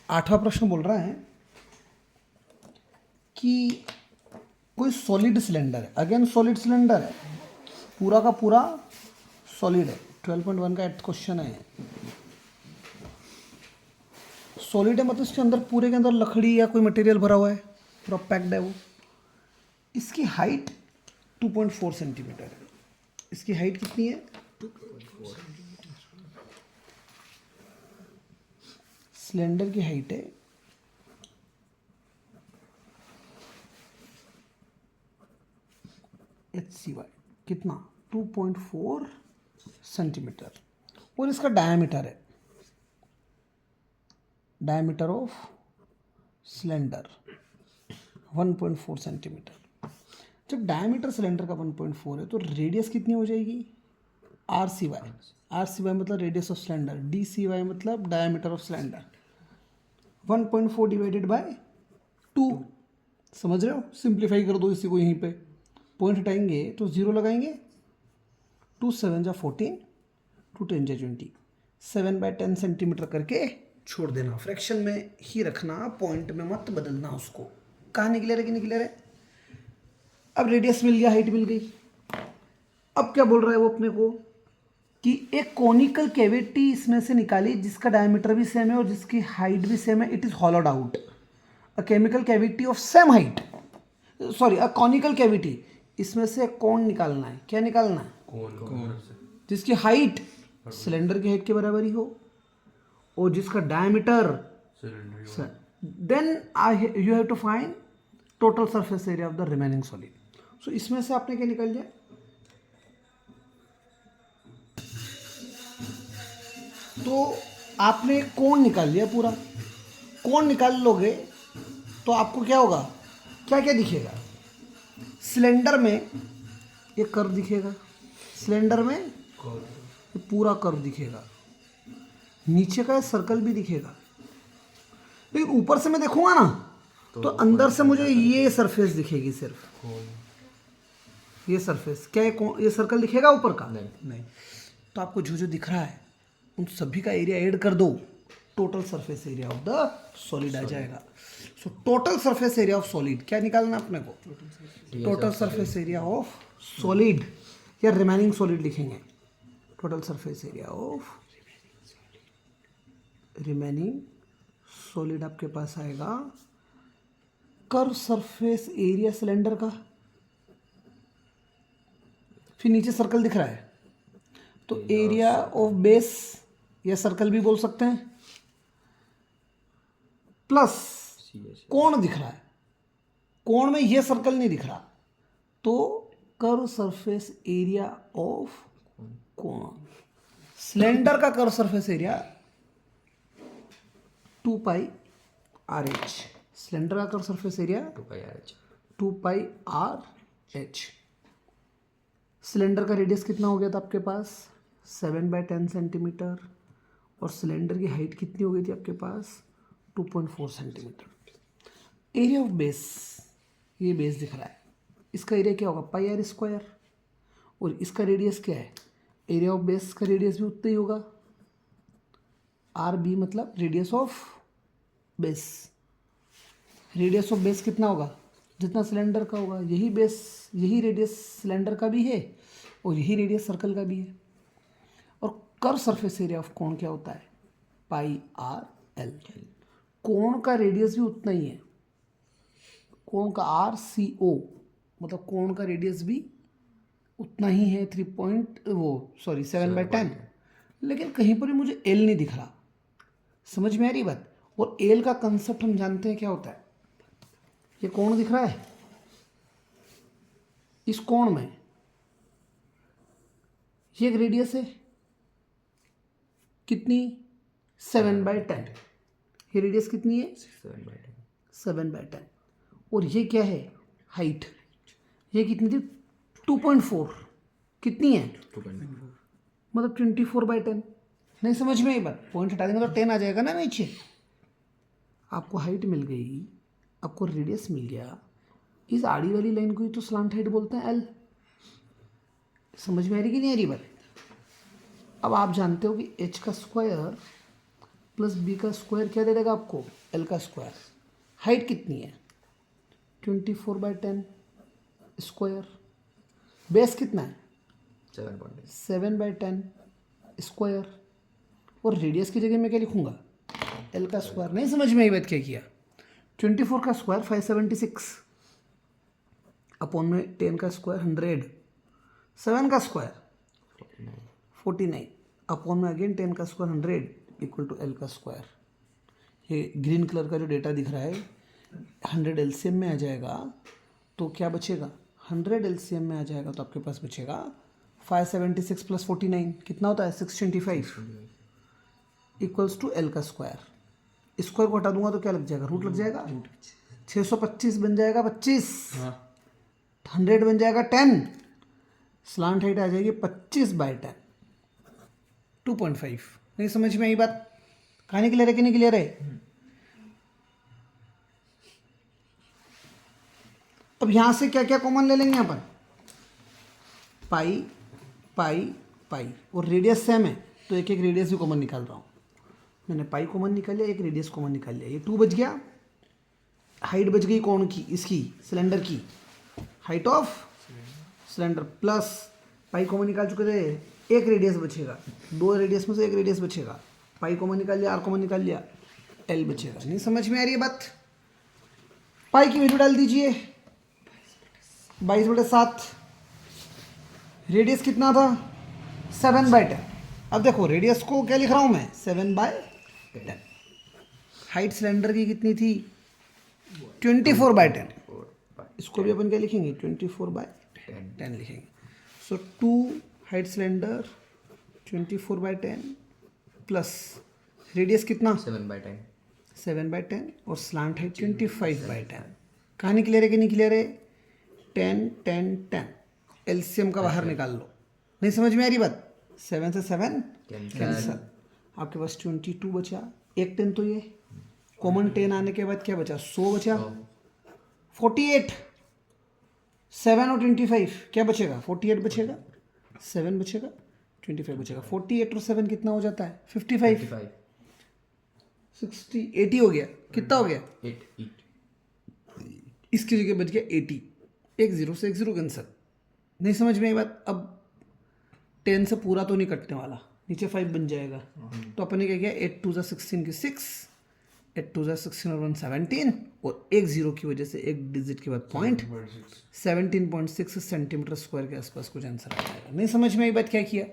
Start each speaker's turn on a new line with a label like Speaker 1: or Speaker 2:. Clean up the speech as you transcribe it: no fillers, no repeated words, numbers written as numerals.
Speaker 1: 8वां प्रश्न बोल रहा है कि कोई सॉलिड सिलेंडर है, अगेन सॉलिड सिलेंडर है, पूरा का पूरा सॉलिड है। 12.1 का 8th क्वेश्चन है। सॉलिड है मतलब इसके अंदर, पूरे के अंदर लकड़ी या कोई मटेरियल भरा हुआ है, पूरा पैक्ड है वो। इसकी हाइट 2.4 सेंटीमीटर है। इसकी हाइट कितनी है? 2.4 सिलेंडर की हाइट है HCy कितना? 2.4 सेंटीमीटर। और इसका डायमीटर है, डायमीटर ऑफ सिलेंडर 1.4 सेंटीमीटर। जब डायमीटर सिलेंडर का 1.4 है तो रेडियस कितनी हो जाएगी? RCy। RCy मतलब रेडियस ऑफ सिलेंडर, DCy मतलब diameter of cylinder. 1.4 divided by 2, समझ रहे हो? सिंप्लीफाई कर दो इसी को, यहीं पे पॉइंट हटाएंगे तो 0 लगाएंगे, 2 7 जा 14, 2 10 जा 20, 7/10 सेंटीमीटर करके छोड़ देना। फ्रैक्शन में ही रखना, पॉइंट में मत बदलना उसको। कहाँ निकले रहे कि निकले रहे? अब रेडियस मिल गया, हाइट मिल गई। अब क्या बोल रहा है वो अपने को कि एक कॉनिकल कैविटी इसमें से निकाली जिसका डायमीटर भी सेम है और जिसकी हाइट भी सेम है। It is hollowed out. A chemical cavity of same height, sorry a conical cavity, इसमें से कौन निकालना है? क्या निकालना है? कौन जिसकी हाइट सिलेंडर की हाइट के बराबर ही हो और जिसका diameter, then you have to find total surface area of the remaining solid. So इसमें से आपने क्या निकाल लिया? तो आपने कोण निकाल लिया पूरा। कोण निकाल लोगे तो आपको क्या होगा? क्या क्या दिखेगा? सिलेंडर में ये कर्व दिखेगा, सिलेंडर में ये पूरा कर्व दिखेगा, नीचे का सर्कल भी दिखेगा। लेकिन ऊपर से मैं देखूंगा ना तो अंदर से मुझे ये सरफेस दिखेगी, सिर्फ ये सरफेस। क्या ये सर्कल दिखेगा ऊपर का? नहीं। तो आपको जो जो दिख रहा है उन सभी का एरिया ऐड कर दो, total surface area of the solid आ जाएगा। So total surface area of solid क्या निकालना अपने को? Total surface area of solid या रिमेनिंग सॉलिड लिखेंगे। Total surface area of remaining solid आपके पास आएगा कर्व सरफेस एरिया सिलेंडर का। फिर नीचे सर्कल दिख रहा है तो एरिया ऑफ बेस या सर्कल भी बोल सकते हैं, प्लस कोण दिख रहा है, कोण में ये सर्कल नहीं दिख रहा तो curve surface area of cone. Cylinder का curve surface area 2πRh। Cylinder का curve surface area 2πRh। Cylinder का रेडियस कितना हो गया था आपके पास? 7/10 सेंटीमीटर। और सिलेंडर की हाइट कितनी हो गई थी आपके पास? 2.4 सेंटीमीटर। एरिया ऑफ बेस, ये बेस दिख रहा है, इसका एरिया क्या होगा? πr²। और इसका रेडियस क्या है? एरिया ऑफ बेस का रेडियस भी उतना ही होगा, RB मतलब radius of base. Radius of base कितना होगा? जितना सिलेंडर का होगा। यही बेस, यही रेडियस सिलेंडर का भी है और यही रेडियस सर्कल का भी है। और कर्व सरफेस एरिया ऑफ कोण क्या होता है? πRL। कोण का रेडियस भी उतना ही है, कोण का RCO मतलब कोण का रेडियस भी उतना ही है, 7/10। लेकिन कहीं पर भी मुझे L नहीं दिख रहा। समझ में आ रही बात? और L का कंसेप्ट हम जानते हैं क्या होता है। ये कोण दिख रहा है, इस कोण में ये एक रेडियस है कितनी? 7/10। ये रेडियस कितनी है? 7/10। और ये क्या है? हाइट। ये कितनी थी? 2.4। कितनी है? 2.4 मतलब 24/10। नहीं समझ में आई बात? पॉइंट हटा देंगे तो 10 आ जाएगा ना नीचे। आपको हाइट मिल गई, आपको रेडियस मिल गया। इस आड़ी वाली लाइन को ही तो स्लांट हाइट बोलते हैं, L। समझ में आ रही कि नहीं आ रही बात? अब आप जानते हो कि H का स्क्वायर प्लस बी का स्क्वायर क्या दे देगा आपको, एल का स्क्वायर। हाइट कितनी है, 24/10 स्क्वायर। बेस कितना है, 7/10 स्क्वायर। और रेडियस की जगह मैं क्या लिखूंगा, एल का स्क्वायर। नहीं समझ में आई बात क्या किया, 24 का स्क्वायर 576 अपॉन में 10 का स्क्वायर 100, 7 का स्क्वायर 49 अपॉन में अगेन 10 का स्क्वायर 100 इक्वल टू एल का स्क्वायर। ये ग्रीन कलर का जो डेटा दिख रहा है 100 एलसीएम में आ जाएगा तो क्या बचेगा, 100 एलसीएम में आ जाएगा तो आपके पास बचेगा 576 प्लस 49 कितना होता है 625 इक्वल्स टू एल का स्क्वायर। स्क्वायर को हटा दूंगा तो क्या लग जाएगा, रूट लग जाएगा, 625 बन जाएगा 25, 100 बन जाएगा 10, स्लांट हाइट आ जाएगी 25/10, 2.5। नहीं समझ में आई बात, कहानी क्लियर है कि नहीं क्लियर है। अब यहां से क्या क्या कॉमन ले लेंगे अपन, पाई पाई पाई, और रेडियस सेम है तो एक एक रेडियस भी कॉमन निकाल रहा हूँ। मैंने पाई कॉमन निकाल लिया, एक रेडियस कॉमन निकाल लिया, ये 2 बच गया। हाइट बच गई कौन की, इसकी सिलेंडर की, height of cylinder plus pi common निकाल चुके थे, एक रेडियस बचेगा, 2 रेडियस में से एक रेडियस बचेगा, पाई कॉमन निकाल लिया, आर कॉमन निकाल लिया, एल बचेगा। नहीं समझ में आ रही है बात। पाई की वैल्यू डाल दीजिए 22/7, रेडियस कितना था 7/10। अब देखो रेडियस को क्या लिख रहा हूं मैं 7/10। हाइट सिलेंडर की कितनी थी 24/10, इसको भी अपन क्या लिखेंगे 24/10 लिखेंगे। सो 2 हाइट सिलेंडर 24/10 प्लस रेडियस कितना 7/10 और स्लांट हाइट 25/10। कहानी क्लियर है कि नहीं क्लियर है। 10 10 10 एलसीएम का बाहर निकाल लो। नहीं समझ में आ रही बात, 7 से 7 कैंसल, आपके पास 22 बचा, एक 10 तो ये कॉमन 10 आने के बाद क्या बचा 100 बचा, 48, 7 और 25 क्या बचेगा 48 बचेगा, 7 बचेगा 25 बचेगा, 48 और 7 कितना हो जाता है 55, 60 80 हो गया, कितना हो गया
Speaker 2: 8
Speaker 1: इसकी जगह बच गया 80, एक जीरो से एक जीरो कैंसल। नहीं समझ में आई बात। अब 10 से पूरा तो नहीं कटने वाला, नीचे 5 बन जाएगा, तो अपन ने क्या किया 8 2 16 की 6, 8 2 16 और 1 17, और एक जीरो की वजह से एक डिजिट के बाद पॉइंट 17.6 सेंटीमीटर स्क्वायर के आसपास कुछ आंसर आ जाएगा। नहीं समझ में आई बात क्या किया।